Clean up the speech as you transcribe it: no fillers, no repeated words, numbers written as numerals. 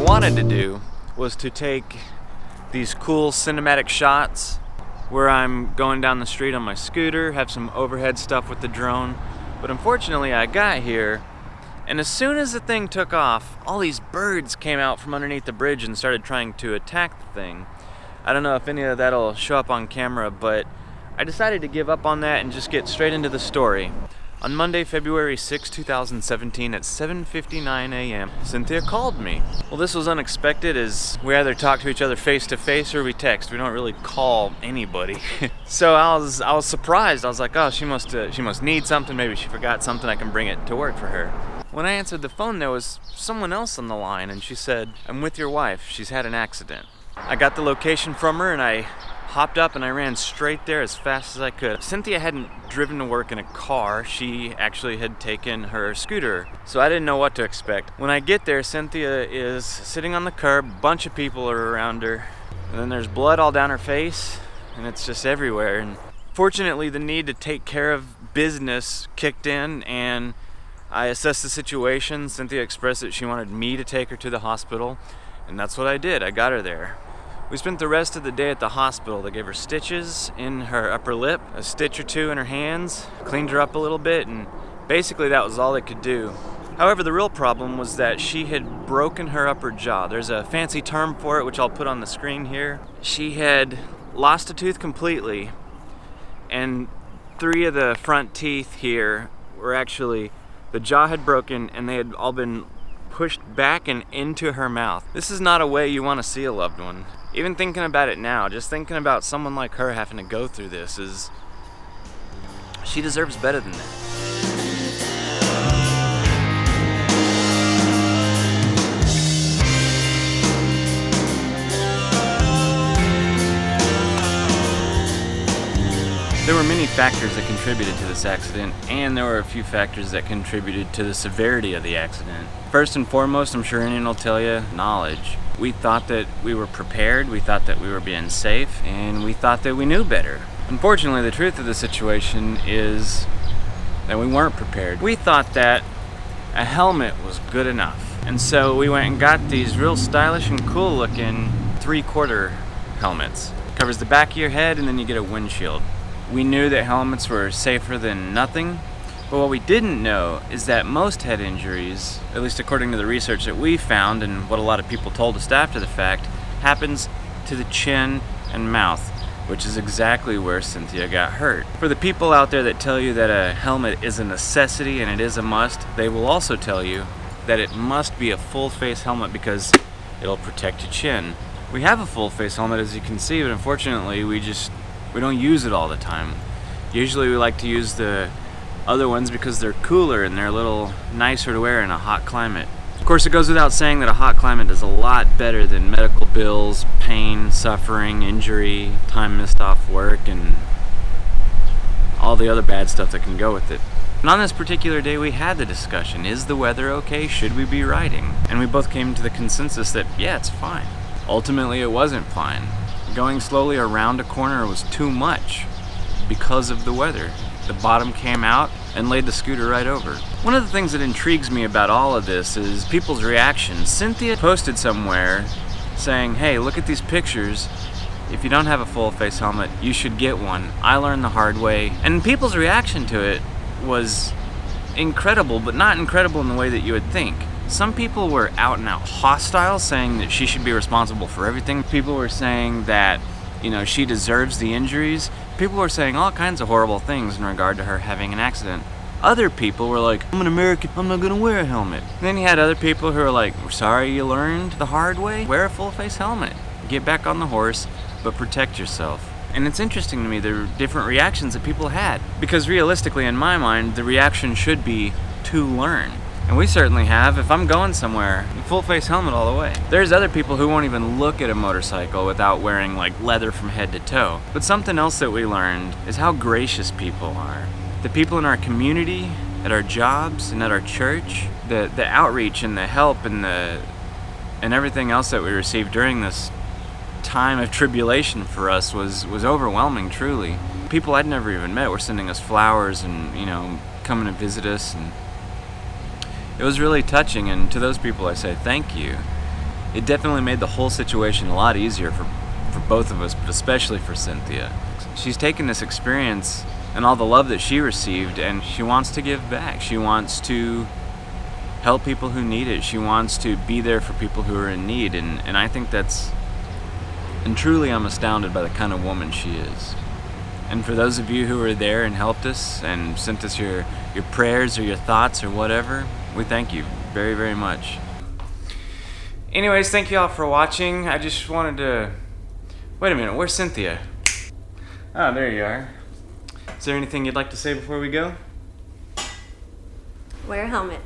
wanted to do was to take these cool cinematic shots where I'm going down the street on my scooter, have some overhead stuff with the drone. But unfortunately I got here, and as soon as the thing took off, all these birds came out from underneath the bridge and started trying to attack the thing. I don't know if any of that'll show up on camera, but I decided to give up on that and just get straight into the story. On Monday, February 6, 2017 at 7:59 a.m., Cynthia called me. Well, this was unexpected as we either talk to each other face to face or we text. We don't really call anybody. So I was surprised. I was like, oh, she must need something. Maybe she forgot something. I can bring it to work for her. When I answered the phone, there was someone else on the line, and she said, I'm with your wife. She's had an accident. I got the location from her, and I hopped up and I ran straight there as fast as I could. Cynthia hadn't driven to work in a car. She actually had taken her scooter, so I didn't know what to expect. When I get there, Cynthia is sitting on the curb. A bunch of people are around her, and then there's blood all down her face, and it's just everywhere. And fortunately, the need to take care of business kicked in, and I assessed the situation. Cynthia expressed that she wanted me to take her to the hospital, and that's what I did. I got her there. We spent the rest of the day at the hospital. They gave her stitches in her upper lip, a stitch or two in her hands, cleaned her up a little bit, and basically that was all they could do. However, the real problem was that she had broken her upper jaw. There's a fancy term for it, which I'll put on the screen here. She had lost a tooth completely, and 3 of the front teeth here were actually, the jaw had broken and they had all been pushed back and into her mouth. This is not a way you want to see a loved one. Even thinking about it now, just thinking about someone like her having to go through this she deserves better than that. There were many factors that contributed to this accident, and there were a few factors that contributed to the severity of the accident. First and foremost, I'm sure anyone will tell you, knowledge. We thought that we were prepared, we thought that we were being safe, and we thought that we knew better. Unfortunately, the truth of the situation is that we weren't prepared. We thought that a helmet was good enough. And so we went and got these real stylish and cool looking 3/4 helmets. Covers the back of your head and then you get a windshield. We knew that helmets were safer than nothing, but what we didn't know is that most head injuries, at least according to the research that we found and what a lot of people told us after the fact, happens to the chin and mouth, which is exactly where Cynthia got hurt. For the people out there that tell you that a helmet is a necessity and it is a must, they will also tell you that it must be a full face helmet because it'll protect your chin. We have a full face helmet, as you can see, but unfortunately we don't use it all the time. Usually we like to use the other ones because they're cooler and they're a little nicer to wear in a hot climate. Of course, it goes without saying that a hot climate is a lot better than medical bills, pain, suffering, injury, time missed off work, and all the other bad stuff that can go with it. And on this particular day, we had the discussion, is the weather okay? Should we be riding? And we both came to the consensus that, yeah, it's fine. Ultimately, it wasn't fine. Going slowly around a corner was too much because of the weather. The bottom came out and laid the scooter right over. One of the things that intrigues me about all of this is people's reactions. Cynthia posted somewhere saying, hey, look at these pictures. If you don't have a full face helmet, you should get one. I learned the hard way. And people's reaction to it was incredible, but not incredible in the way that you would think. Some people were out and out hostile, saying that she should be responsible for everything. People were saying that, she deserves the injuries. People were saying all kinds of horrible things in regard to her having an accident. Other people were like, I'm an American, I'm not gonna wear a helmet. And then you had other people who were like, we're sorry you learned the hard way. Wear a full face helmet. Get back on the horse, but protect yourself. And it's interesting to me the different reactions that people had. Because realistically, in my mind, the reaction should be to learn. And we certainly have. If I'm going somewhere, full face helmet all the way. There's other people who won't even look at a motorcycle without wearing leather from head to toe. But something else that we learned is how gracious people are. The people in our community, at our jobs, and at our church, the outreach and the help and everything else that we received during this time of tribulation for us was overwhelming, truly. People I'd never even met were sending us flowers and, coming to visit us, and it was really touching, and to those people I say thank you. It definitely made the whole situation a lot easier for both of us, but especially for Cynthia. She's taken this experience and all the love that she received, and she wants to give back. She wants to help people who need it. She wants to be there for people who are in need, and I think that's... And truly I'm astounded by the kind of woman she is. And for those of you who were there and helped us and sent us your prayers or your thoughts or whatever, we thank you very, very much. Anyways, thank you all for watching. I just wanted to... Wait a minute, where's Cynthia? Oh, there you are. Is there anything you'd like to say before we go? Wear a helmet.